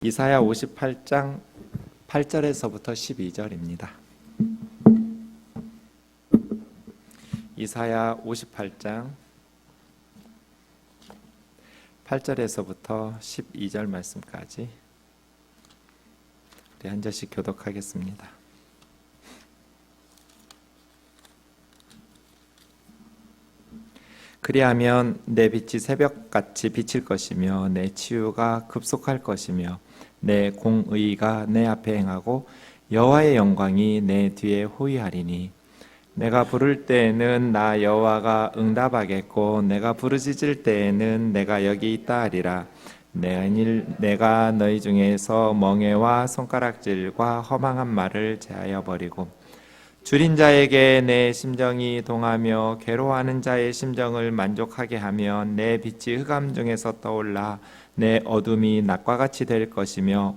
이사야 58장 8절에서부터 12절입니다. 이사야 58장 8절에서부터 12절 말씀까지 우리 한 절씩 교독하겠습니다. 그리하면 내 빛이 새벽같이 비칠 것이며 내 치유가 급속할 것이며 내 공의가 내 앞에 행하고 여호와의 영광이 내 뒤에 호위하리니 내가 부를 때에는 나 여호와가 응답하겠고 내가 부르짖을 때에는 내가 여기 있다 하리라. 내가 너희 중에서 멍에와 손가락질과 허망한 말을 제하여 버리고 줄인 자에게 내 심정이 동하며 괴로워하는 자의 심정을 만족하게 하며 내 빛이 흑암 중에서 떠올라 내 어둠이 낮과 같이 될 것이며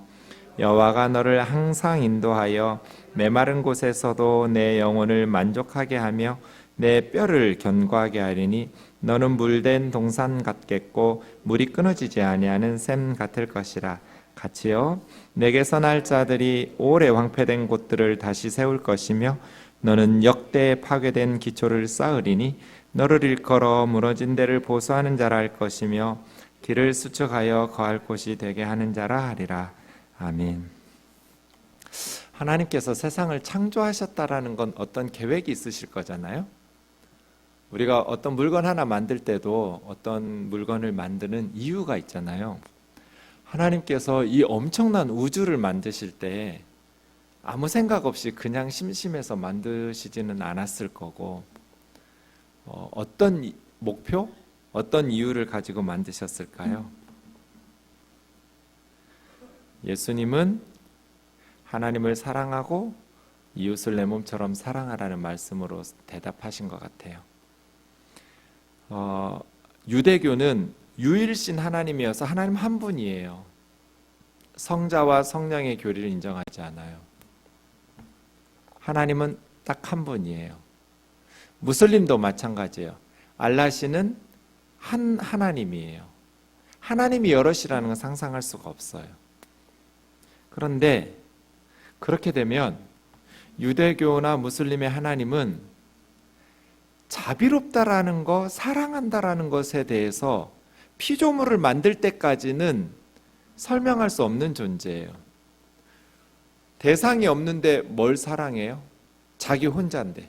여호와가 너를 항상 인도하여 메마른 곳에서도 내 영혼을 만족하게 하며 내 뼈를 견고하게 하리니 너는 물된 동산 같겠고 물이 끊어지지 아니하는 샘 같을 것이라. 같이요 내게서 날 자들이 오래 황폐된 곳들을 다시 세울 것이며 너는 역대 파괴된 기초를 쌓으리니 너를 일컬어 무너진 데를 보수하는 자라 할 것이며 길을 수축하여 거할 곳이 되게 하는 자라 하리라. 아멘. 하나님께서 세상을 창조하셨다라는 건 어떤 계획이 있으실 거잖아요. 우리가 어떤 물건 하나 만들 때도 어떤 물건을 만드는 이유가 있잖아요. 하나님께서 이 엄청난 우주를 만드실 때 아무 생각 없이 그냥 심심해서 만드시지는 않았을 거고 어떤 목표, 어떤 이유를 가지고 만드셨을까요? 예수님은 하나님을 사랑하고 이웃을 내 몸처럼 사랑하라는 말씀으로 대답하신 것 같아요. 유대교는 유일신 하나님이어서 하나님 한 분이에요. 성자와 성령의 교리를 인정하지 않아요. 하나님은 딱 한 분이에요. 무슬림도 마찬가지예요. 알라시는 한 하나님이에요. 하나님이 여럿이라는 건 상상할 수가 없어요. 그런데 그렇게 되면 유대교나 무슬림의 하나님은 자비롭다라는 것, 사랑한다라는 것에 대해서 피조물을 만들 때까지는 설명할 수 없는 존재예요. 대상이 없는데 뭘 사랑해요? 자기 혼자인데.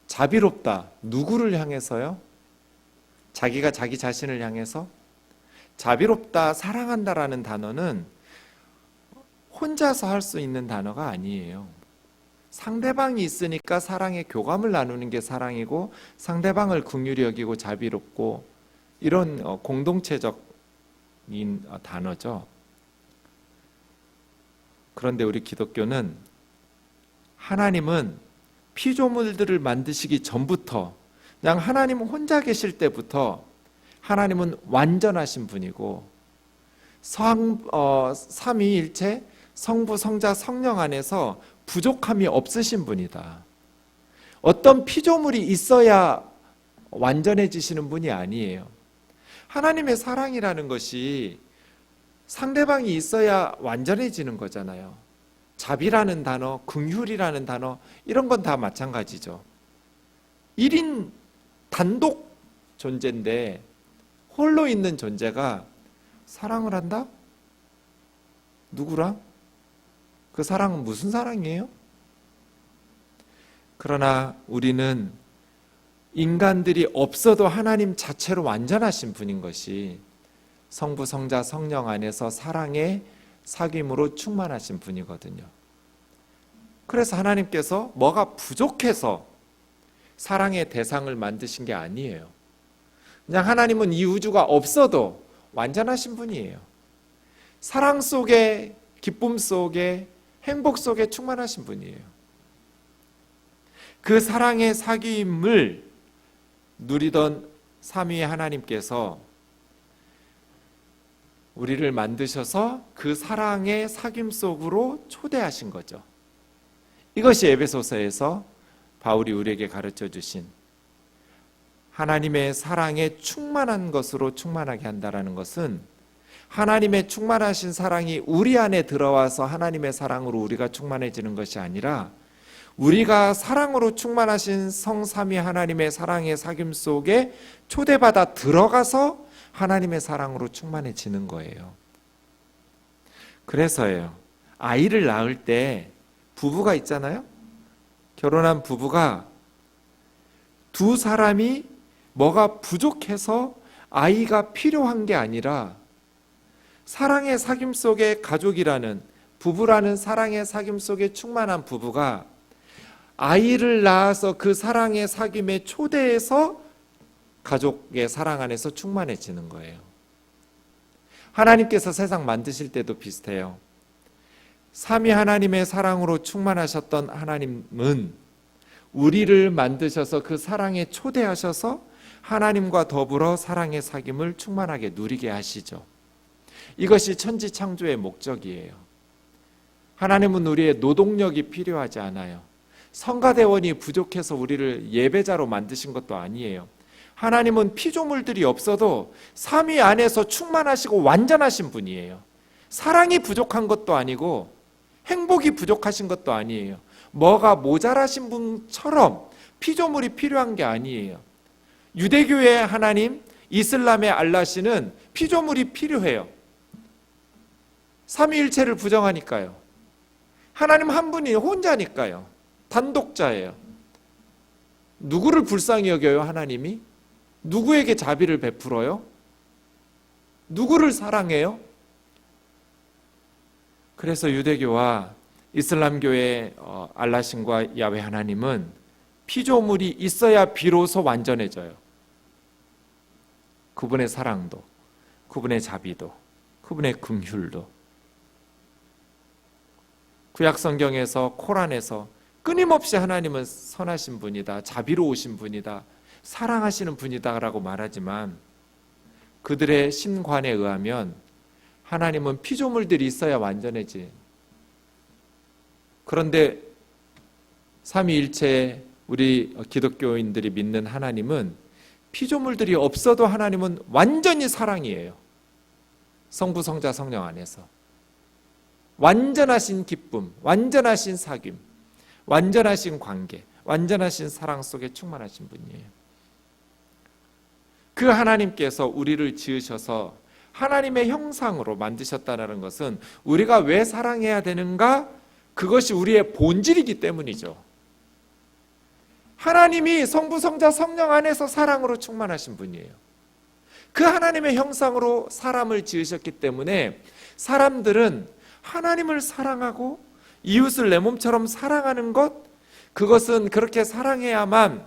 자비롭다. 누구를 향해서요? 자기가 자기 자신을 향해서? 자비롭다, 사랑한다라는 단어는 혼자서 할 수 있는 단어가 아니에요. 상대방이 있으니까 사랑의 교감을 나누는 게 사랑이고 상대방을 긍휼히 여기고 자비롭고 이런 공동체적인 단어죠. 그런데 우리 기독교는 하나님은 피조물들을 만드시기 전부터 그냥 하나님 혼자 계실 때부터 하나님은 완전하신 분이고 삼위일체 성부, 성자, 성령 안에서 부족함이 없으신 분이다. 어떤 피조물이 있어야 완전해지시는 분이 아니에요. 하나님의 사랑이라는 것이 상대방이 있어야 완전해지는 거잖아요. 자비라는 단어, 긍휼이라는 단어 이런 건 다 마찬가지죠. 1인 단독 존재인데 홀로 있는 존재가 사랑을 한다? 누구랑? 그 사랑은 무슨 사랑이에요? 그러나 우리는 인간들이 없어도 하나님 자체로 완전하신 분인 것이 성부, 성자, 성령 안에서 사랑의 사귐으로 충만하신 분이거든요. 그래서 하나님께서 뭐가 부족해서 사랑의 대상을 만드신 게 아니에요. 그냥 하나님은 이 우주가 없어도 완전하신 분이에요. 사랑 속에, 기쁨 속에, 행복 속에 충만하신 분이에요. 그 사랑의 사귐을 누리던 삼위의 하나님께서 우리를 만드셔서 그 사랑의 사귐 속으로 초대하신 거죠. 이것이 에베소서에서 바울이 우리에게 가르쳐 주신 하나님의 사랑에 충만한 것으로 충만하게 한다라는 것은 하나님의 충만하신 사랑이 우리 안에 들어와서 하나님의 사랑으로 우리가 충만해지는 것이 아니라 우리가 사랑으로 충만하신 성삼위 하나님의 사랑의 사귐 속에 초대받아 들어가서 하나님의 사랑으로 충만해지는 거예요. 그래서예요. 아이를 낳을 때 부부가 있잖아요. 결혼한 부부가 두 사람이 뭐가 부족해서 아이가 필요한 게 아니라 사랑의 사귐 속에 가족이라는 부부라는 사랑의 사귐 속에 충만한 부부가 아이를 낳아서 그 사랑의 사귐에 초대해서 가족의 사랑 안에서 충만해지는 거예요. 하나님께서 세상 만드실 때도 비슷해요. 삼위 하나님의 사랑으로 충만하셨던 하나님은 우리를 만드셔서 그 사랑에 초대하셔서 하나님과 더불어 사랑의 사귐을 충만하게 누리게 하시죠. 이것이 천지 창조의 목적이에요. 하나님은 우리의 노동력이 필요하지 않아요. 성가대원이 부족해서 우리를 예배자로 만드신 것도 아니에요. 하나님은 피조물들이 없어도 삼위 안에서 충만하시고 완전하신 분이에요. 사랑이 부족한 것도 아니고 행복이 부족하신 것도 아니에요. 뭐가 모자라신 분처럼 피조물이 필요한 게 아니에요. 유대교의 하나님, 이슬람의 알라시는 피조물이 필요해요. 삼위일체를 부정하니까요. 하나님 한 분이 혼자니까요. 단독자예요. 누구를 불쌍히 여겨요, 하나님이? 누구에게 자비를 베풀어요? 누구를 사랑해요? 그래서 유대교와 이슬람교의 알라신과 야훼 하나님은 피조물이 있어야 비로소 완전해져요. 그분의 사랑도, 그분의 자비도, 그분의 긍휼도. 구약 성경에서 코란에서 끊임없이 하나님은 선하신 분이다, 자비로우신 분이다, 사랑하시는 분이다라고 말하지만 그들의 신관에 의하면 하나님은 피조물들이 있어야 완전해지. 그런데 삼위일체 우리 기독교인들이 믿는 하나님은 피조물들이 없어도 하나님은 완전히 사랑이에요. 성부, 성자, 성령 안에서 완전하신 기쁨, 완전하신 사귐, 완전하신 관계, 완전하신 사랑 속에 충만하신 분이에요. 그 하나님께서 우리를 지으셔서 하나님의 형상으로 만드셨다는 것은 우리가 왜 사랑해야 되는가? 그것이 우리의 본질이기 때문이죠. 하나님이 성부, 성자, 성령 안에서 사랑으로 충만하신 분이에요. 그 하나님의 형상으로 사람을 지으셨기 때문에 사람들은 하나님을 사랑하고 이웃을 내 몸처럼 사랑하는 것, 그것은 그렇게 사랑해야만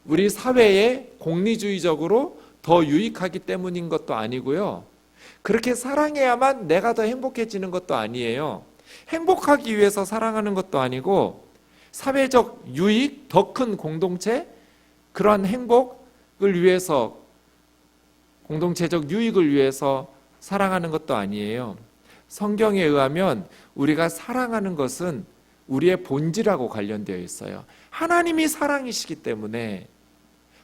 우리 사회에 공리주의적으로 더 유익하기 때문인 것도 아니고요. 그렇게 사랑해야만 내가 더 행복해지는 것도 아니에요. 행복하기 위해서 사랑하는 것도 아니고 사회적 유익, 더 큰 공동체, 그러한 행복을 위해서, 공동체적 유익을 위해서 사랑하는 것도 아니에요. 성경에 의하면 우리가 사랑하는 것은 우리의 본질하고 관련되어 있어요. 하나님이 사랑이시기 때문에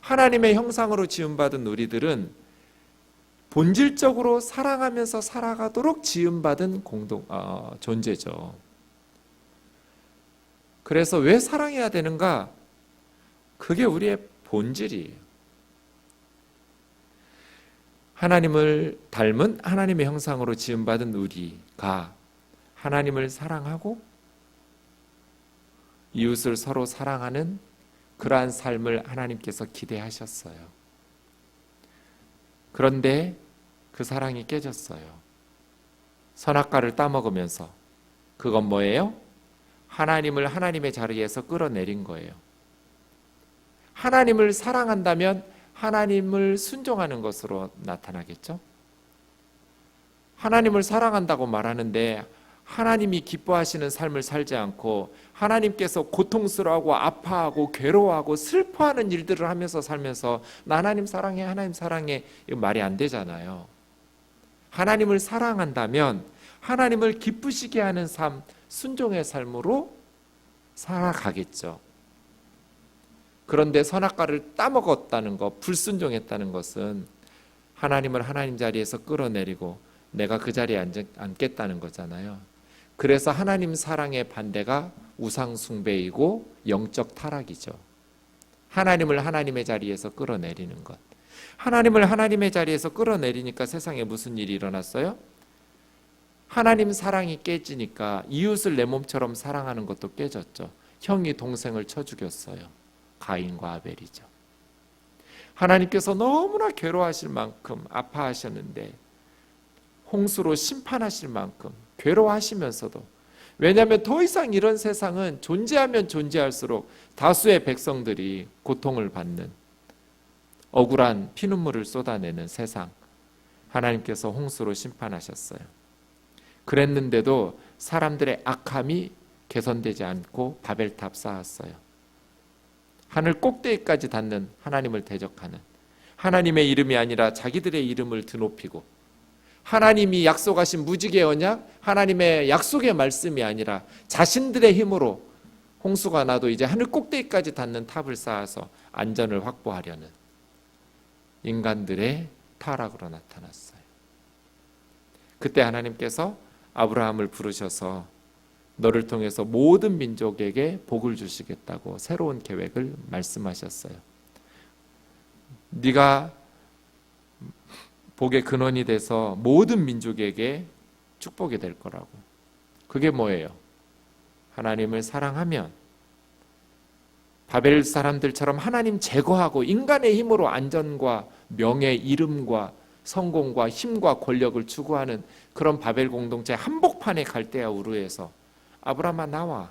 하나님의 형상으로 지음받은 우리들은 본질적으로 사랑하면서 살아가도록 지음받은 존재죠. 그래서 왜 사랑해야 되는가? 그게 우리의 본질이에요. 하나님을 닮은 하나님의 형상으로 지음받은 우리가 하나님을 사랑하고 이웃을 서로 사랑하는 그러한 삶을 하나님께서 기대하셨어요. 그런데 그 사랑이 깨졌어요. 선악과를 따먹으면서. 그건 뭐예요? 하나님을 하나님의 자리에서 끌어내린 거예요. 하나님을 사랑한다면 하나님을 순종하는 것으로 나타나겠죠? 하나님을 사랑한다고 말하는데 하나님이 기뻐하시는 삶을 살지 않고 하나님께서 고통스러워하고 아파하고 괴로워하고 슬퍼하는 일들을 하면서 살면서 나 하나님 사랑해, 하나님 사랑해, 이거 말이 안 되잖아요. 하나님을 사랑한다면 하나님을 기쁘시게 하는 삶, 순종의 삶으로 살아가겠죠. 그런데 선악과를 따먹었다는 것, 불순종했다는 것은 하나님을 하나님 자리에서 끌어내리고 내가 그 자리에 앉겠다는 거잖아요. 그래서 하나님 사랑의 반대가 우상 숭배이고 영적 타락이죠. 하나님을 하나님의 자리에서 끌어내리는 것. 하나님을 하나님의 자리에서 끌어내리니까 세상에 무슨 일이 일어났어요? 하나님 사랑이 깨지니까 이웃을 내 몸처럼 사랑하는 것도 깨졌죠. 형이 동생을 쳐 죽였어요. 가인과 아벨이죠. 하나님께서 너무나 괴로워하실 만큼 아파하셨는데 홍수로 심판하실 만큼 괴로워하시면서도, 왜냐하면 더 이상 이런 세상은 존재하면 존재할수록 다수의 백성들이 고통을 받는 억울한 피눈물을 쏟아내는 세상, 하나님께서 홍수로 심판하셨어요. 그랬는데도 사람들의 악함이 개선되지 않고 바벨탑 쌓았어요. 하늘 꼭대기까지 닿는 하나님을 대적하는, 하나님의 이름이 아니라 자기들의 이름을 드높이고, 하나님이 약속하신 무지개 언약, 하나님의 약속의 말씀이 아니라 자신들의 힘으로 홍수가 나도 이제 하늘 꼭대기까지 닿는 탑을 쌓아서 안전을 확보하려는 인간들의 타락으로 나타났어요. 그때 하나님께서 아브라함을 부르셔서 너를 통해서 모든 민족에게 복을 주시겠다고 새로운 계획을 말씀하셨어요. 네가 복의 근원이 돼서 모든 민족에게 축복이 될 거라고. 그게 뭐예요? 하나님을 사랑하면 바벨 사람들처럼 하나님 제거하고 인간의 힘으로 안전과 명예, 이름과 성공과 힘과 권력을 추구하는 그런 바벨 공동체 한복판에 갈대아 우르에서 아브라함아 나와.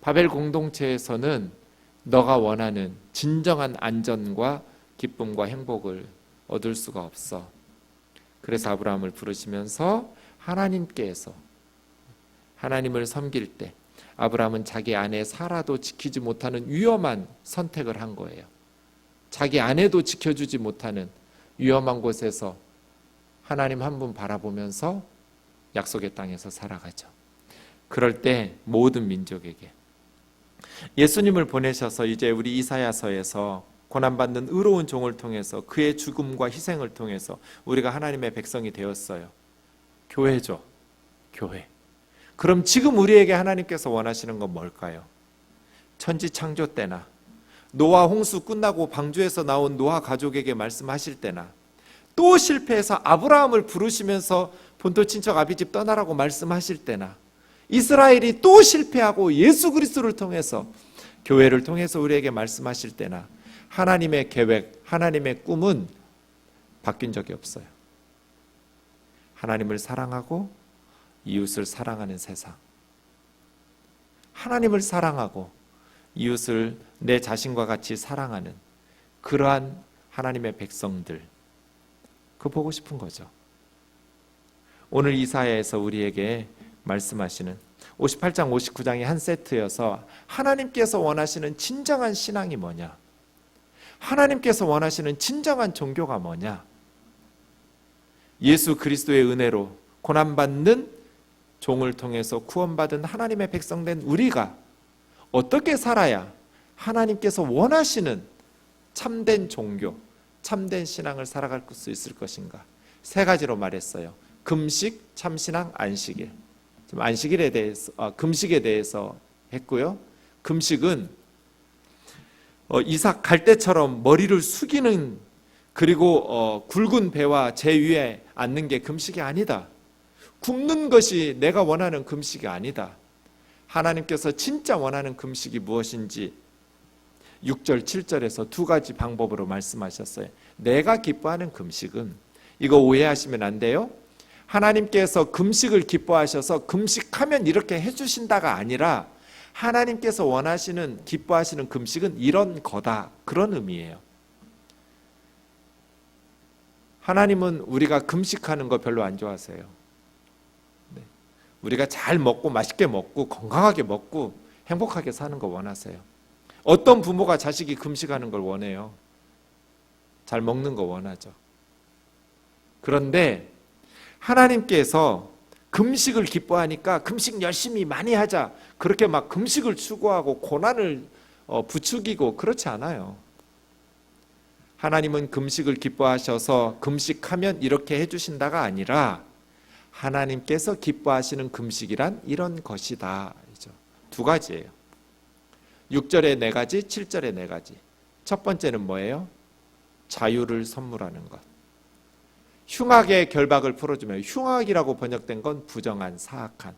바벨 공동체에서는 너가 원하는 진정한 안전과 기쁨과 행복을 얻을 수가 없어. 그래서 아브라함을 부르시면서 하나님께서 하나님을 섬길 때 아브라함은 자기 아내 사라도 지키지 못하는 위험한 선택을 한 거예요. 자기 아내도 지켜주지 못하는 위험한 곳에서 하나님 한 분 바라보면서 약속의 땅에서 살아가죠. 그럴 때 모든 민족에게 예수님을 보내셔서 이제 우리 이사야서에서 고난받는 의로운 종을 통해서 그의 죽음과 희생을 통해서 우리가 하나님의 백성이 되었어요. 교회죠. 교회. 그럼 지금 우리에게 하나님께서 원하시는 건 뭘까요? 천지 창조 때나 노아 홍수 끝나고 방주에서 나온 노아 가족에게 말씀하실 때나 또 실패해서 아브라함을 부르시면서 본토 친척 아비집 떠나라고 말씀하실 때나 이스라엘이 또 실패하고 예수 그리스도를 통해서 교회를 통해서 우리에게 말씀하실 때나 하나님의 계획, 하나님의 꿈은 바뀐 적이 없어요. 하나님을 사랑하고 이웃을 사랑하는 세상. 하나님을 사랑하고 이웃을 내 자신과 같이 사랑하는 그러한 하나님의 백성들, 그거 보고 싶은 거죠. 오늘 이사야에서 우리에게 말씀하시는 58장 59장이 한 세트여서 하나님께서 원하시는 진정한 신앙이 뭐냐, 하나님께서 원하시는 진정한 종교가 뭐냐, 예수 그리스도의 은혜로 고난받는 종을 통해서 구원받은 하나님의 백성된 우리가 어떻게 살아야 하나님께서 원하시는 참된 종교, 참된 신앙을 살아갈 수 있을 것인가? 세 가지로 말했어요. 금식, 참신앙, 안식일. 안식일에 대해서, 금식에 대해서 했고요. 금식은 이삭 갈대처럼 머리를 숙이는, 그리고 굵은 배와 제 위에 앉는 게 금식이 아니다. 굶는 것이 내가 원하는 금식이 아니다. 하나님께서 진짜 원하는 금식이 무엇인지 6절, 7절에서 두 가지 방법으로 말씀하셨어요. 내가 기뻐하는 금식은, 이거 오해하시면 안 돼요. 하나님께서 금식을 기뻐하셔서 금식하면 이렇게 해주신다가 아니라 하나님께서 원하시는, 기뻐하시는 금식은 이런 거다, 그런 의미예요. 하나님은 우리가 금식하는 거 별로 안 좋아하세요. 우리가 잘 먹고 맛있게 먹고 건강하게 먹고 행복하게 사는 거 원하세요. 어떤 부모가 자식이 금식하는 걸 원해요? 잘 먹는 거 원하죠. 그런데 하나님께서 금식을 기뻐하니까 금식 열심히 많이 하자, 그렇게 막 금식을 추구하고 고난을 부추기고 그렇지 않아요. 하나님은 금식을 기뻐하셔서 금식하면 이렇게 해주신다가 아니라 하나님께서 기뻐하시는 금식이란 이런 것이다. 두 가지예요. 6절에 4가지, 7절에 4가지. 첫 번째는 뭐예요? 자유를 선물하는 것. 흉악의 결박을 풀어주며, 흉악이라고 번역된 건 부정한, 사악한,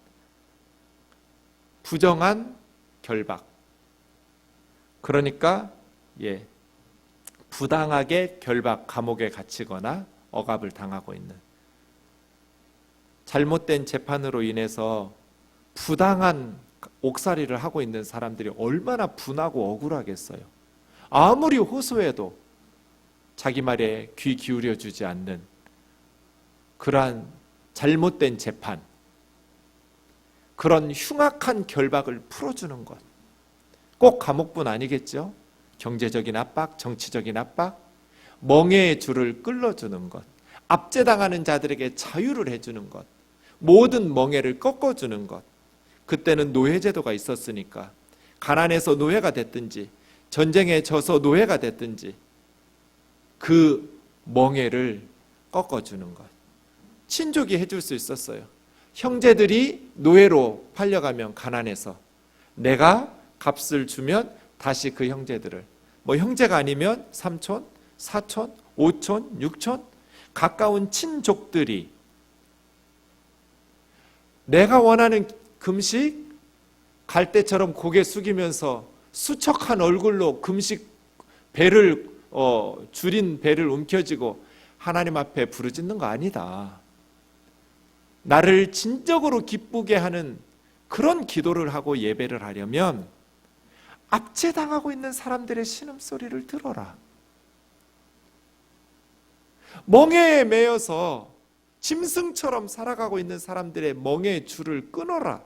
부정한 결박. 그러니까 부당하게 결박, 감옥에 갇히거나 억압을 당하고 있는, 잘못된 재판으로 인해서 부당한 옥살이를 하고 있는 사람들이 얼마나 분하고 억울하겠어요. 아무리 호소해도 자기 말에 귀 기울여주지 않는 그러한 잘못된 재판, 그런 흉악한 결박을 풀어주는 것. 꼭 감옥뿐 아니겠죠. 경제적인 압박, 정치적인 압박, 멍에의 줄을 끌어주는 것, 압제당하는 자들에게 자유를 해주는 것, 모든 멍에를 꺾어주는 것. 그때는 노예제도가 있었으니까 가난해서 노예가 됐든지 전쟁에 져서 노예가 됐든지 그 멍에를 꺾어주는 것. 친족이 해줄 수 있었어요. 형제들이 노예로 팔려가면 가난해서 내가 값을 주면 다시 그 형제들을, 형제가 아니면 삼촌, 사촌, 오촌, 육촌, 가까운 친족들이 내가 원하는 금식 갈 때처럼 고개 숙이면서 수척한 얼굴로 금식 배를 줄인 배를 움켜쥐고 하나님 앞에 부르짖는 거 아니다. 나를 진정으로 기쁘게 하는 그런 기도를 하고 예배를 하려면 압제당하고 있는 사람들의 신음소리를 들어라. 멍에에 매여서 짐승처럼 살아가고 있는 사람들의 멍에의 줄을 끊어라.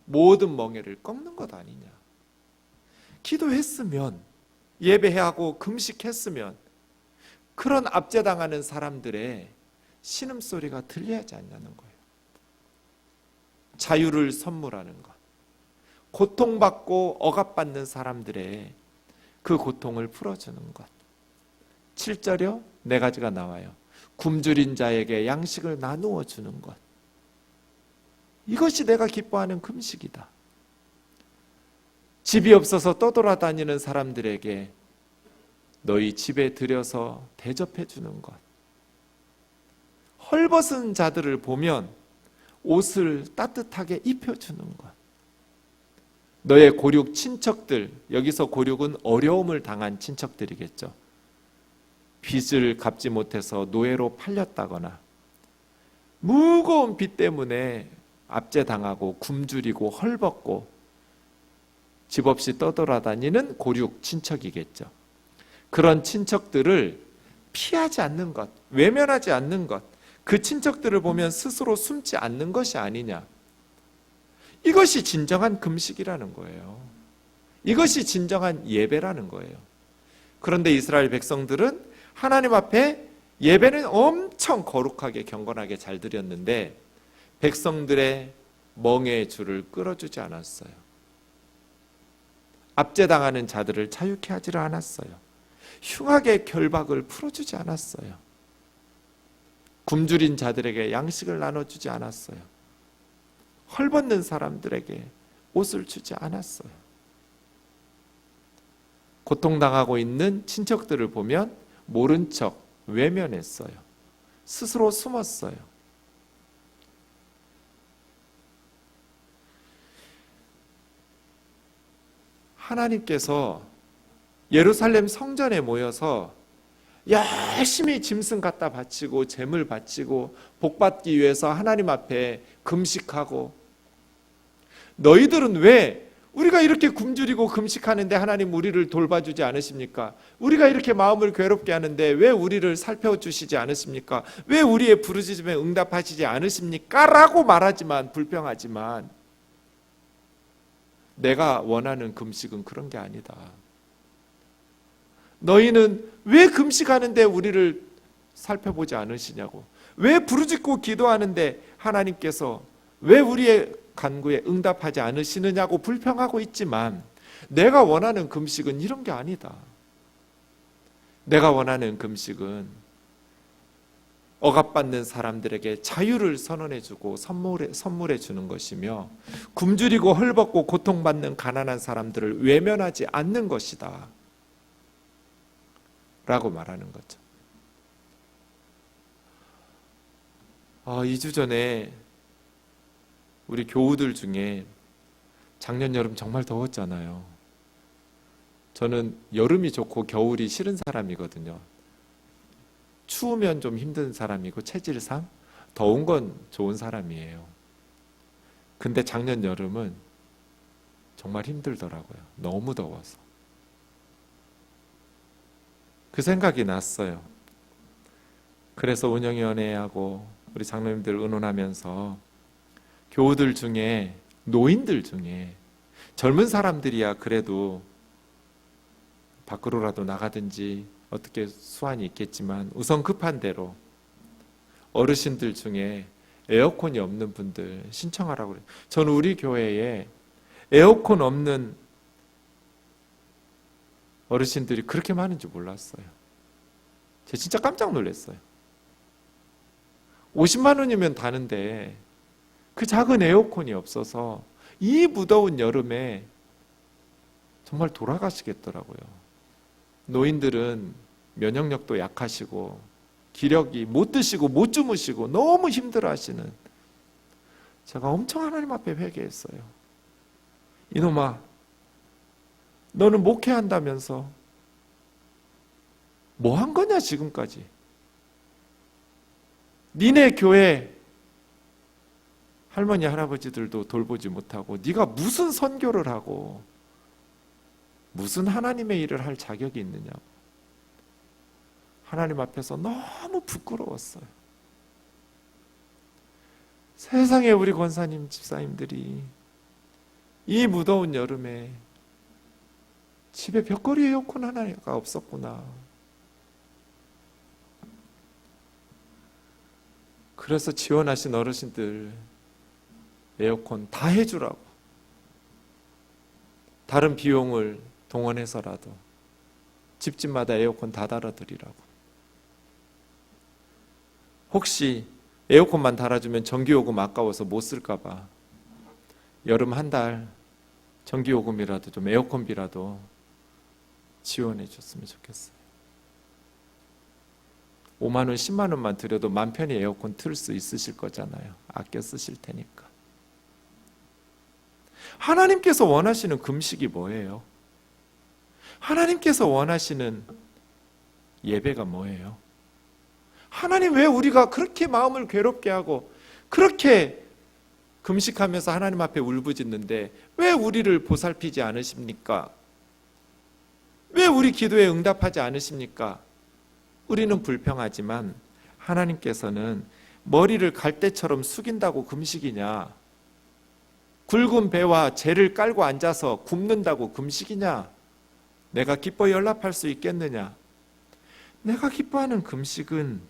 모든 멍에를 꺾는 것 아니냐. 기도했으면, 예배하고 금식했으면 그런 압제당하는 사람들의 신음소리가 들려야지 않냐는 거예요. 자유를 선물하는 것, 고통받고 억압받는 사람들의 그 고통을 풀어주는 것. 7절이요? 4가지가 나와요. 굶주린 자에게 양식을 나누어 주는 것. 이것이 내가 기뻐하는 금식이다. 집이 없어서 떠돌아다니는 사람들에게 너희 집에 들여서 대접해 주는 것. 헐벗은 자들을 보면 옷을 따뜻하게 입혀주는 것. 너의 고륙 친척들, 여기서 고륙은 어려움을 당한 친척들이겠죠. 빚을 갚지 못해서 노예로 팔렸다거나 무거운 빚 때문에 압제당하고 굶주리고 헐벗고 집 없이 떠돌아다니는 고륙 친척이겠죠. 그런 친척들을 피하지 않는 것, 외면하지 않는 것, 그 친척들을 보면 스스로 숨지 않는 것이 아니냐. 이것이 진정한 금식이라는 거예요. 이것이 진정한 예배라는 거예요. 그런데 이스라엘 백성들은 하나님 앞에 예배는 엄청 거룩하게 경건하게 잘 드렸는데 백성들의 멍에의 줄을 끌어주지 않았어요. 압제당하는 자들을 자유케 하지를 않았어요. 흉악의 결박을 풀어주지 않았어요. 굶주린 자들에게 양식을 나눠주지 않았어요. 헐벗는 사람들에게 옷을 주지 않았어요. 고통당하고 있는 친척들을 보면 모른 척 외면했어요. 스스로 숨었어요. 하나님께서 예루살렘 성전에 모여서 열심히 짐승 갖다 바치고 제물 바치고 복받기 위해서 하나님 앞에 금식하고, 너희들은 왜 우리가 이렇게 굶주리고 금식하는데 하나님 우리를 돌봐주지 않으십니까? 우리가 이렇게 마음을 괴롭게 하는데 왜 우리를 살펴주시지 않으십니까? 왜 우리의 부르짖음에 응답하시지 않으십니까? 라고 말하지만, 불평하지만 내가 원하는 금식은 그런 게 아니다. 너희는 왜 금식하는데 우리를 살펴보지 않으시냐고, 왜 부르짖고 기도하는데 하나님께서 왜 우리의 간구에 응답하지 않으시느냐고 불평하고 있지만 내가 원하는 금식은 이런 게 아니다. 내가 원하는 금식은 억압받는 사람들에게 자유를 선언해주고 선물해 주는 것이며, 굶주리고 헐벗고 고통받는 가난한 사람들을 외면하지 않는 것이다 라고 말하는 거죠. 2주 전에 우리 교우들 중에 작년 여름 정말 더웠잖아요. 저는 여름이 좋고 겨울이 싫은 사람이거든요. 추우면 좀 힘든 사람이고 체질상 더운 건 좋은 사람이에요. 근데 작년 여름은 정말 힘들더라고요. 너무 더워서. 그 생각이 났어요. 그래서 운영위원회하고 우리 장로님들 의논하면서 교우들 중에, 노인들 중에 젊은 사람들이야 그래도 밖으로라도 나가든지 어떻게 수완이 있겠지만, 우선 급한 대로 어르신들 중에 에어컨이 없는 분들 신청하라고 그래요. 저는 우리 교회에 에어컨 없는 어르신들이 그렇게 많은 줄 몰랐어요. 제가 진짜 깜짝 놀랐어요. 50만 원이면 다는데 그 작은 에어컨이 없어서 이 무더운 여름에 정말 돌아가시겠더라고요. 노인들은 면역력도 약하시고 기력이 못 드시고 못 주무시고 너무 힘들어 하시는, 제가 엄청 하나님 앞에 회개했어요. 이놈아, 너는 목회한다면서 뭐 한 거냐 지금까지. 니네 교회 할머니 할아버지들도 돌보지 못하고 네가 무슨 선교를 하고 무슨 하나님의 일을 할 자격이 있느냐고. 하나님 앞에서 너무 부끄러웠어요. 세상에 우리 권사님 집사님들이 이 무더운 여름에 집에 벽걸이 에어컨 하나가 없었구나. 그래서 지원하신 어르신들 에어컨 다 해주라고, 다른 비용을 동원해서라도 집집마다 에어컨 다 달아드리라고. 혹시 에어컨만 달아주면 전기요금 아까워서 못 쓸까봐 여름 한 달 전기요금이라도 좀, 에어컨비라도 지원해 줬으면 좋겠어요. 5만 원, 10만 원만 들여도 맘 편히 에어컨 틀 수 있으실 거잖아요. 아껴 쓰실 테니까. 하나님께서 원하시는 금식이 뭐예요? 하나님께서 원하시는 예배가 뭐예요? 하나님 왜 우리가 그렇게 마음을 괴롭게 하고 그렇게 금식하면서 하나님 앞에 울부짖는데 왜 우리를 보살피지 않으십니까? 왜 우리 기도에 응답하지 않으십니까? 우리는 불평하지만 하나님께서는 머리를 갈대처럼 숙인다고 금식이냐? 굵은 배와 재를 깔고 앉아서 굽는다고 금식이냐? 내가 기뻐 연락할 수 있겠느냐? 내가 기뻐하는 금식은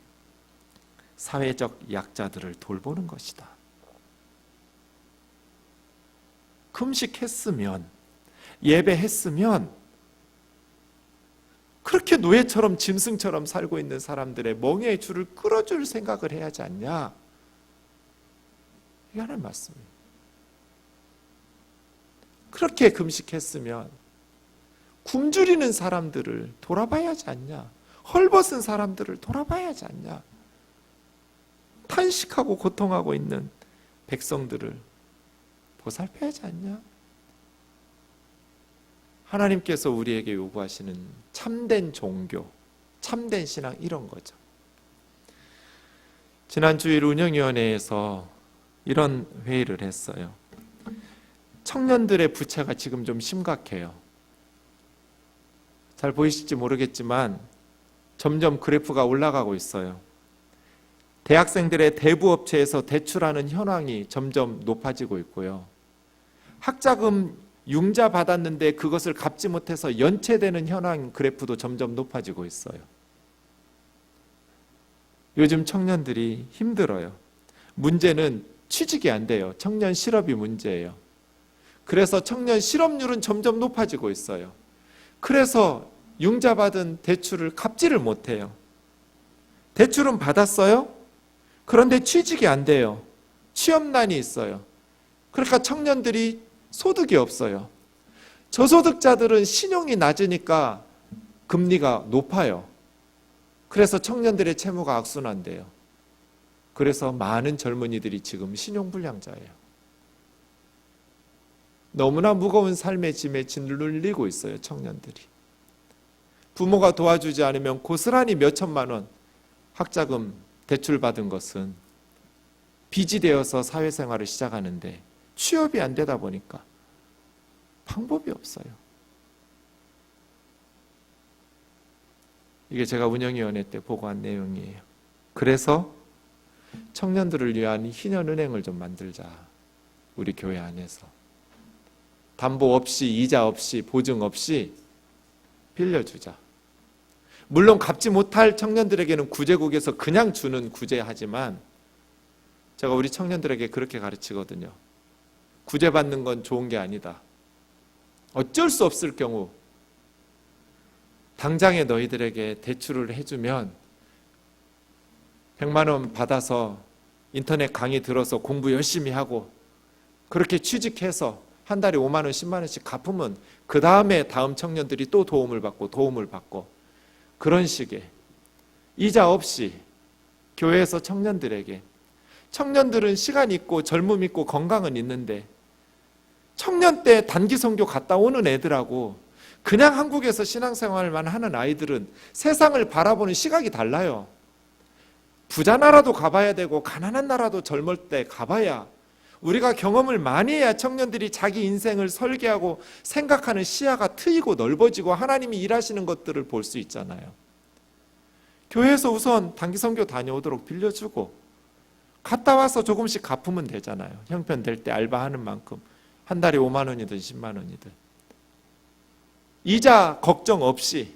사회적 약자들을 돌보는 것이다. 금식했으면, 예배했으면 그렇게 노예처럼 짐승처럼 살고 있는 사람들의 멍에의 줄을 끌어줄 생각을 해야 하지 않냐? 이게 하나님 말씀이에요. 그렇게 금식했으면 굶주리는 사람들을 돌아봐야 하지 않냐? 헐벗은 사람들을 돌아봐야 하지 않냐? 탄식하고 고통하고 있는 백성들을 보살펴야 하지 않냐? 하나님께서 우리에게 요구하시는 참된 종교, 참된 신앙, 이런 거죠. 지난 주일 운영위원회에서 이런 회의를 했어요. 청년들의 부채가 지금 좀 심각해요. 잘 보이실지 모르겠지만 점점 그래프가 올라가고 있어요. 대학생들의 대부업체에서 대출하는 현황이 점점 높아지고 있고요. 학자금 융자 받았는데 그것을 갚지 못해서 연체되는 현황 그래프도 점점 높아지고 있어요. 요즘 청년들이 힘들어요. 문제는 취직이 안 돼요. 청년 실업이 문제예요. 그래서 청년 실업률은 점점 높아지고 있어요. 그래서 융자 받은 대출을 갚지를 못해요. 대출은 받았어요. 그런데 취직이 안 돼요. 취업난이 있어요. 그러니까 청년들이 소득이 없어요. 저소득자들은 신용이 낮으니까 금리가 높아요. 그래서 청년들의 채무가 악순환돼요. 그래서 많은 젊은이들이 지금 신용불량자예요. 너무나 무거운 삶의 짐에 짓눌리고 있어요, 청년들이. 부모가 도와주지 않으면 고스란히 몇 천만 원 학자금 대출받은 것은 빚이 되어서 사회생활을 시작하는데 취업이 안 되다 보니까 방법이 없어요. 이게 제가 운영위원회 때 보고한 내용이에요. 그래서 청년들을 위한 희년은행을 좀 만들자. 우리 교회 안에서. 담보 없이, 이자 없이, 보증 없이 빌려주자. 물론 갚지 못할 청년들에게는 구제국에서 그냥 주는 구제하지만 제가 우리 청년들에게 그렇게 가르치거든요. 구제받는 건 좋은 게 아니다. 어쩔 수 없을 경우 당장에 너희들에게 대출을 해주면 100만 원 받아서 인터넷 강의 들어서 공부 열심히 하고 그렇게 취직해서 한 달에 5만 원, 10만 원씩 갚으면 그 다음에 다음 청년들이 또 도움을 받고 그런 식의 이자 없이 교회에서 청년들에게, 청년들은 시간 있고 젊음 있고 건강은 있는데 청년 때 단기 선교 갔다 오는 애들하고 그냥 한국에서 신앙생활만 하는 아이들은 세상을 바라보는 시각이 달라요. 부자 나라도 가봐야 되고 가난한 나라도 젊을 때 가봐야 우리가 경험을 많이 해야 청년들이 자기 인생을 설계하고 생각하는 시야가 트이고 넓어지고 하나님이 일하시는 것들을 볼 수 있잖아요. 교회에서 우선 단기 선교 다녀오도록 빌려주고 갔다 와서 조금씩 갚으면 되잖아요. 형편될 때 알바하는 만큼 한 달에 5만 원이든 10만 원이든 이자 걱정 없이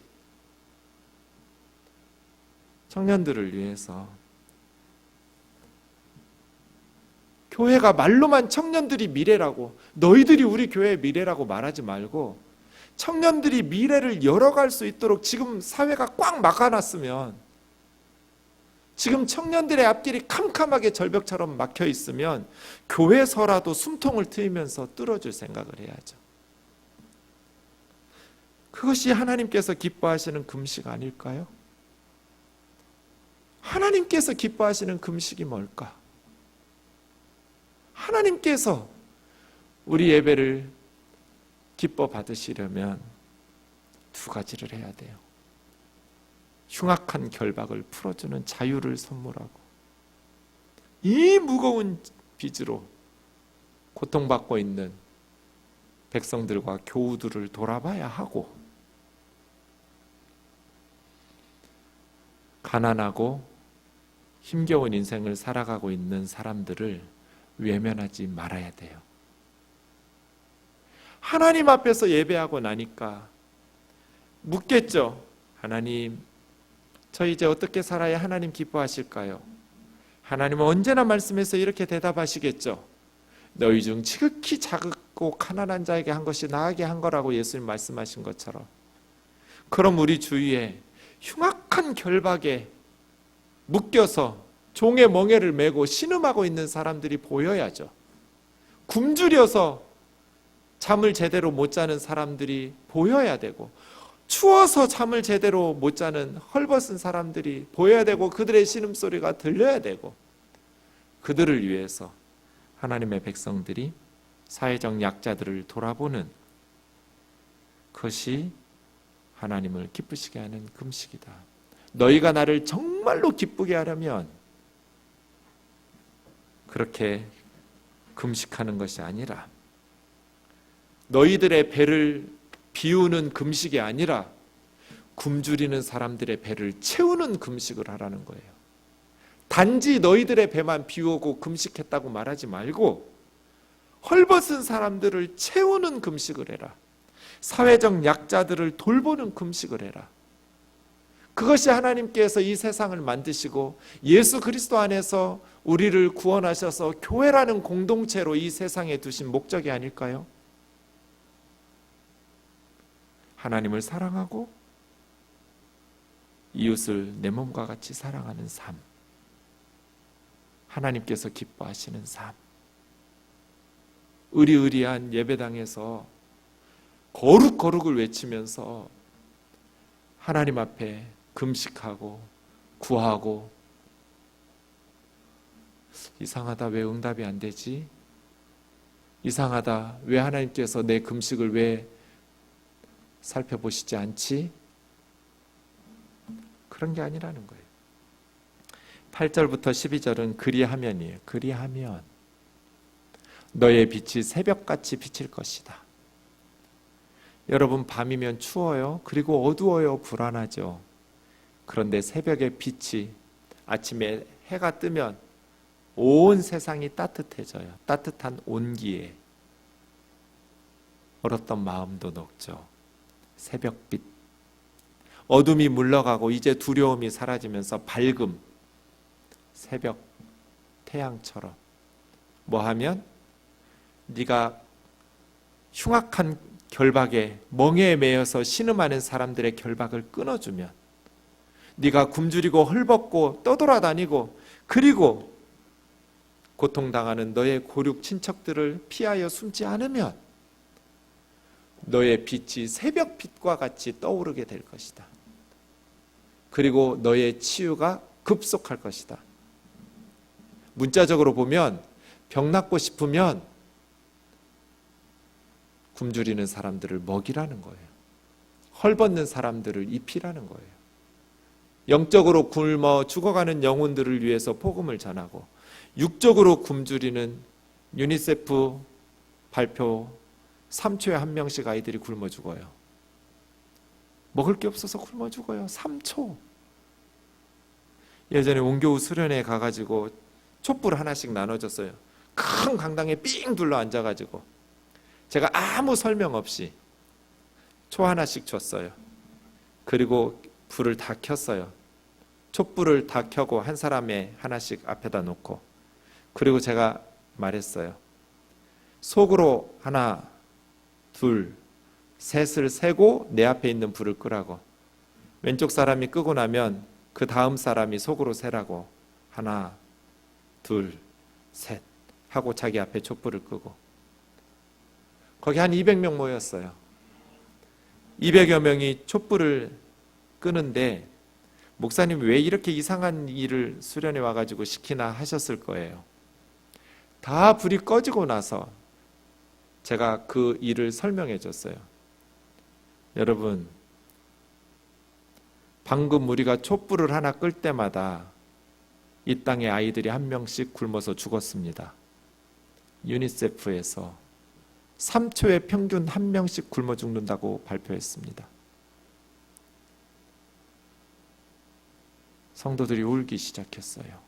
청년들을 위해서 교회가 말로만 청년들이 미래라고, 너희들이 우리 교회의 미래라고 말하지 말고 청년들이 미래를 열어갈 수 있도록 지금 사회가 꽉 막아놨으면, 지금 청년들의 앞길이 캄캄하게 절벽처럼 막혀 있으면 교회에서라도 숨통을 트이면서 뚫어줄 생각을 해야죠. 그것이 하나님께서 기뻐하시는 금식 아닐까요? 하나님께서 기뻐하시는 금식이 뭘까? 하나님께서 우리 예배를 기뻐 받으시려면 두 가지를 해야 돼요. 흉악한 결박을 풀어주는 자유를 선물하고, 이 무거운 빚으로 고통받고 있는 백성들과 교우들을 돌아봐야 하고, 가난하고 힘겨운 인생을 살아가고 있는 사람들을 외면하지 말아야 돼요. 하나님 앞에서 예배하고 나니까 묻겠죠. 하나님, 저 이제 어떻게 살아야 하나님 기뻐하실까요? 하나님은 언제나 말씀에서 이렇게 대답하시겠죠. 너희 중 지극히 작고 가난한 자에게 한 것이 나에게 한 거라고 예수님 말씀하신 것처럼, 그럼 우리 주위에 흉악한 결박에 묶여서 종의 멍에를 메고 신음하고 있는 사람들이 보여야죠. 굶주려서 잠을 제대로 못 자는 사람들이 보여야 되고, 추워서 잠을 제대로 못 자는 헐벗은 사람들이 보여야 되고, 그들의 신음소리가 들려야 되고, 그들을 위해서 하나님의 백성들이 사회적 약자들을 돌아보는 것이 하나님을 기쁘시게 하는 금식이다. 너희가 나를 정말로 기쁘게 하려면 그렇게 금식하는 것이 아니라, 너희들의 배를 비우는 금식이 아니라 굶주리는 사람들의 배를 채우는 금식을 하라는 거예요. 단지 너희들의 배만 비우고 금식했다고 말하지 말고 헐벗은 사람들을 채우는 금식을 해라. 사회적 약자들을 돌보는 금식을 해라. 그것이 하나님께서 이 세상을 만드시고 예수 그리스도 안에서 우리를 구원하셔서 교회라는 공동체로 이 세상에 두신 목적이 아닐까요? 하나님을 사랑하고 이웃을 내 몸과 같이 사랑하는 삶, 하나님께서 기뻐하시는 삶, 의리의리한 예배당에서 거룩거룩을 외치면서 하나님 앞에 금식하고 구하고, 이상하다, 왜 응답이 안 되지? 이상하다, 왜 하나님께서 내 금식을 왜 살펴보시지 않지? 그런 게 아니라는 거예요. 8절부터 12절은 그리하면이에요. 그리하면 너의 빛이 새벽같이 비칠 것이다. 여러분, 밤이면 추워요. 그리고 어두워요. 불안하죠. 그런데 새벽의 빛이, 아침에 해가 뜨면 온 세상이 따뜻해져요. 따뜻한 온기에 얼었던 마음도 녹죠. 새벽빛. 어둠이 물러가고 이제 두려움이 사라지면서 밝음. 새벽 태양처럼. 뭐 하면? 네가 흉악한 결박에, 멍에에 매여서 신음하는 사람들의 결박을 끊어주면, 네가 굶주리고 헐벗고 떠돌아다니고, 그리고 고통당하는 너의 고륙 친척들을 피하여 숨지 않으면 너의 빛이 새벽빛과 같이 떠오르게 될 것이다. 그리고 너의 치유가 급속할 것이다. 문자적으로 보면 병 낫고 싶으면 굶주리는 사람들을 먹이라는 거예요. 헐벗는 사람들을 입히라는 거예요. 영적으로 굶어 죽어가는 영혼들을 위해서 복음을 전하고, 육적으로 굶주리는, 유니세프 발표 3초에 한 명씩 아이들이 굶어 죽어요. 먹을 게 없어서 굶어 죽어요. 3초. 예전에 온교우 수련회 가가지고 촛불 하나씩 나눠줬어요. 큰 강당에 삥 둘러 앉아가지고 제가 아무 설명 없이 초 하나씩 줬어요. 그리고 불을 다 켰어요. 촛불을 다 켜고 한 사람에 하나씩 앞에다 놓고, 그리고 제가 말했어요. 속으로 하나, 둘, 셋을 세고 내 앞에 있는 불을 끄라고. 왼쪽 사람이 끄고 나면 그 다음 사람이 속으로 세라고. 하나, 둘, 셋 하고 자기 앞에 촛불을 끄고. 거기 한 200명 모였어요. 200여 명이 촛불을 끄는데, 목사님 왜 이렇게 이상한 일을 수련회 와가지고 시키나 하셨을 거예요. 다 불이 꺼지고 나서 제가 그 일을 설명해 줬어요. 여러분, 방금 우리가 촛불을 하나 끌 때마다 이 땅의 아이들이 한 명씩 굶어서 죽었습니다. 유니세프에서 3초에 평균 한 명씩 굶어 죽는다고 발표했습니다. 성도들이 울기 시작했어요.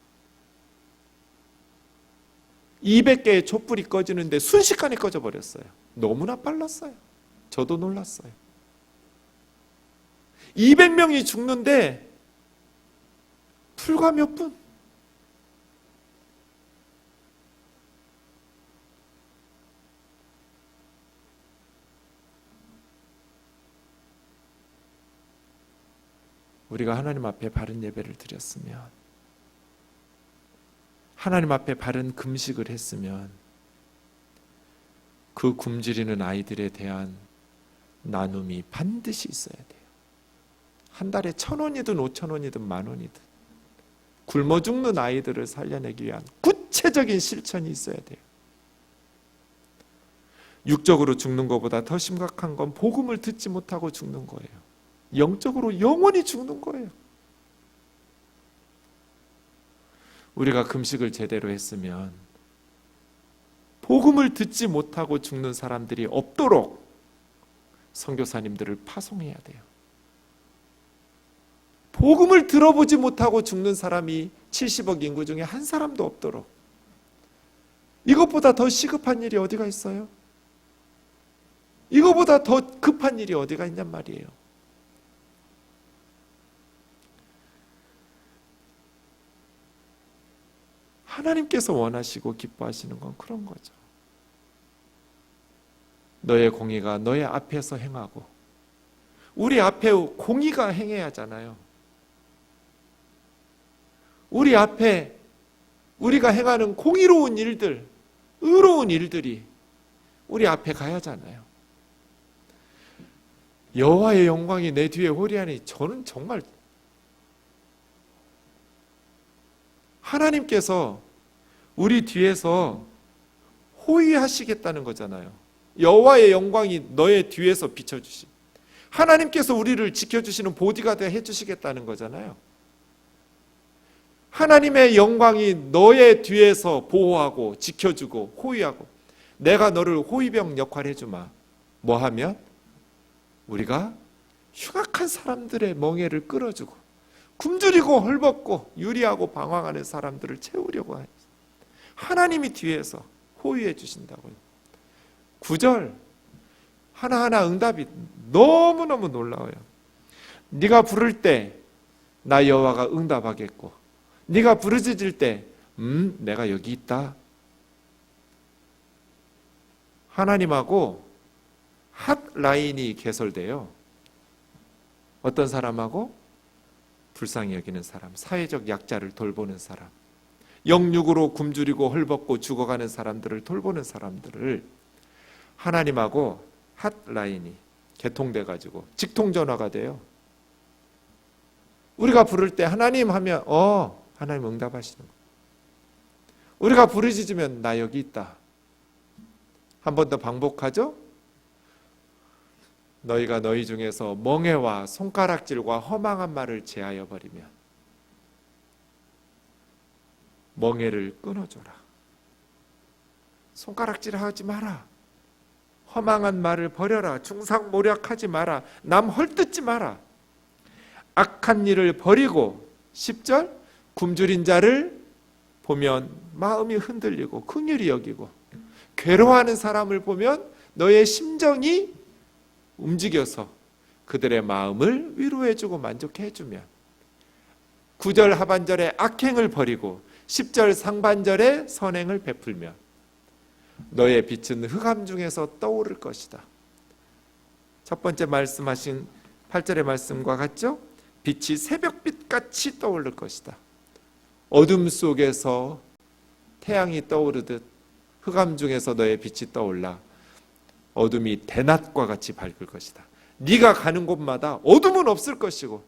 200개의 촛불이 꺼지는데 순식간에 꺼져버렸어요. 너무나 빨랐어요. 저도 놀랐어요. 200명이 죽는데 불과 몇 분. 우리가 하나님 앞에 바른 예배를 드렸으면, 하나님 앞에 바른 금식을 했으면, 그 굶주리는 아이들에 대한 나눔이 반드시 있어야 돼요. 한 달에 1,000원이든 5,000원이든 10,000원이든 굶어 죽는 아이들을 살려내기 위한 구체적인 실천이 있어야 돼요. 육적으로 죽는 것보다 더 심각한 건 복음을 듣지 못하고 죽는 거예요. 영적으로 영원히 죽는 거예요. 우리가 금식을 제대로 했으면 복음을 듣지 못하고 죽는 사람들이 없도록 선교사님들을 파송해야 돼요. 복음을 들어보지 못하고 죽는 사람이 70억 인구 중에 한 사람도 없도록. 이것보다 더 시급한 일이 어디가 있어요? 이것보다 더 급한 일이 어디가 있냔 말이에요. 하나님께서 원하시고 기뻐하시는 건 그런 거죠. 너의 공의가 너의 앞에서 행하고, 우리 앞에 공의가 행해야 하잖아요. 우리 앞에 우리가 행하는 공의로운 일들, 의로운 일들이 우리 앞에 가야 하잖아요. 여호와의 영광이 내 뒤에 호리하니, 저는 정말 하나님께서 우리 뒤에서 호위하시겠다는 거잖아요. 여호와의 영광이 너의 뒤에서 비춰주시, 하나님께서 우리를 지켜주시는 보디가드 해주시겠다는 거잖아요. 하나님의 영광이 너의 뒤에서 보호하고 지켜주고 호위하고, 내가 너를 호위병 역할 해주마. 뭐 하면? 우리가 흉악한 사람들의 멍에를 끌어주고, 굶주리고 헐벗고 유리하고 방황하는 사람들을 채우려고 해요. 하나님이 뒤에서 호위해 주신다고요. 9절 하나하나 응답이 너무너무 놀라워요. 네가 부를 때 나 여호와가 응답하겠고, 네가 부르짖을 때 내가 여기 있다. 하나님하고 핫라인이 개설돼요. 어떤 사람하고? 불쌍히 여기는 사람, 사회적 약자를 돌보는 사람, 영육으로 굶주리고 헐벗고 죽어가는 사람들을 돌보는 사람들을 하나님하고 핫라인이 개통돼 가지고 직통전화가 돼요. 우리가 부를 때 하나님 하면 하나님 응답하시는 거예요. 우리가 부르짖으면 나 여기 있다. 한 번 더 반복하죠. 너희가 너희 중에서 멍에와 손가락질과 허망한 말을 제하여 버리면 멍에를 끊어줘라. 손가락질하지 마라. 허망한 말을 버려라. 중상모략하지 마라. 남 헐뜯지 마라. 악한 일을 버리고 10절 굶주린 자를 보면 마음이 흔들리고 긍휼히 여기고, 괴로워하는 사람을 보면 너의 심정이 움직여서 그들의 마음을 위로해주고 만족해주면, 9절 하반절에 악행을 버리고 10절 상반절에 선행을 베풀면 너의 빛은 흑암 중에서 떠오를 것이다. 첫 번째 말씀하신 8절의 말씀과 같죠? 빛이 새벽빛같이 떠오를 것이다. 어둠 속에서 태양이 떠오르듯 흑암 중에서 너의 빛이 떠올라 어둠이 대낮과 같이 밝을 것이다. 네가 가는 곳마다 어둠은 없을 것이고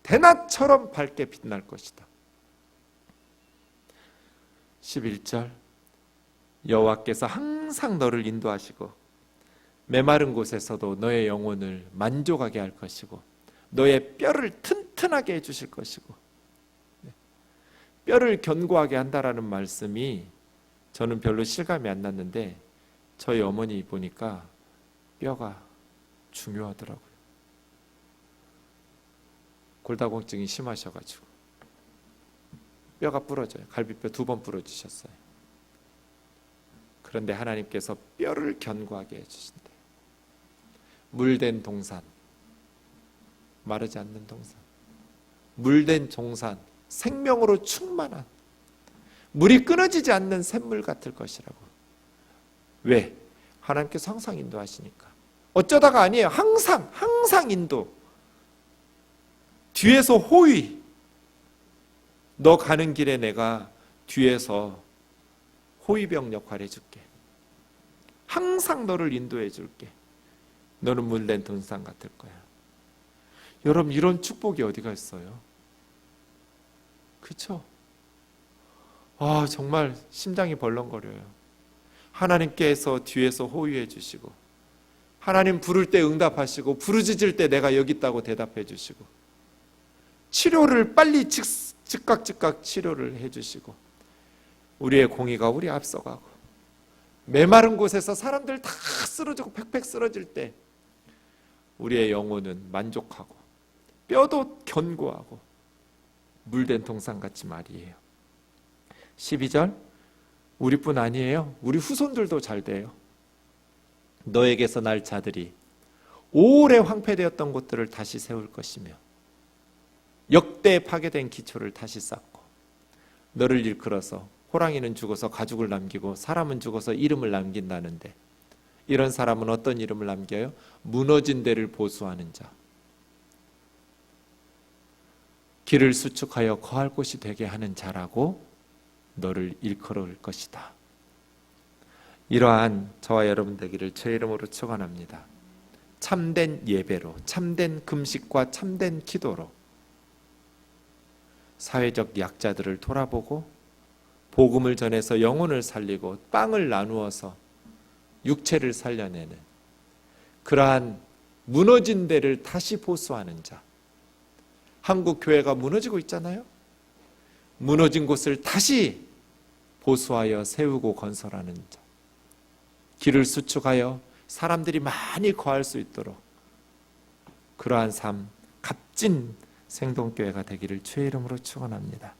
대낮처럼 밝게 빛날 것이다. 11절 여호와께서 항상 너를 인도하시고 메마른 곳에서도 너의 영혼을 만족하게 할 것이고 너의 뼈를 튼튼하게 해주실 것이고, 뼈를 견고하게 한다라는 말씀이 저는 별로 실감이 안 났는데 저희 어머니 보니까 뼈가 중요하더라고요. 골다공증이 심하셔가지고 뼈가 부러져요. 갈비뼈 2번 부러지셨어요. 그런데 하나님께서 뼈를 견고하게 해주신대요. 물된 동산, 마르지 않는 동산, 물된 동산, 생명으로 충만한, 물이 끊어지지 않는 샘물 같을 것이라고. 왜? 하나님께서 항상 인도하시니까. 어쩌다가 아니에요. 항상 인도. 뒤에서 호위. 너 가는 길에 내가 뒤에서 호위병 역할 해줄게. 항상 너를 인도해 줄게. 너는 물된 동산 같을 거야. 여러분, 이런 축복이 어디가 있어요? 그렇죠? 정말 심장이 벌렁거려요. 하나님께서 뒤에서 호위해 주시고, 하나님 부를 때 응답하시고, 부르짖을 때 내가 여기 있다고 대답해 주시고, 치료를 빨리 즉각 치료를 해 주시고, 우리의 공의가 우리 앞서가고, 메마른 곳에서 사람들 다 쓰러지고 팩팩 쓰러질 때 우리의 영혼은 만족하고 뼈도 견고하고 물된 동산같이 말이에요. 12절 우리뿐 아니에요. 우리 후손들도 잘 돼요. 너에게서 날 자들이 오래 황폐되었던 곳들을 다시 세울 것이며 역대 파괴된 기초를 다시 쌓고 너를 일컬어서 호랑이는 죽어서 가죽을 남기고 사람은 죽어서 이름을 남긴다는데, 이런 사람은 어떤 이름을 남겨요? 무너진 데를 보수하는 자. 길을 수축하여 거할 곳이 되게 하는 자라고 너를 일컬을 것이다. 이러한 저와 여러분 되기를 주의 이름으로 축원합니다. 참된 예배로, 참된 금식과 참된 기도로 사회적 약자들을 돌아보고 복음을 전해서 영혼을 살리고 빵을 나누어서 육체를 살려내는 그러한 무너진 데를 다시 보수하는 자. 한국 교회가 무너지고 있잖아요. 무너진 곳을 다시 보수하여 세우고 건설하는 자. 길을 수축하여 사람들이 많이 거할 수 있도록 그러한 삶, 값진 생동교회가 되기를 주의 이름으로 축원합니다.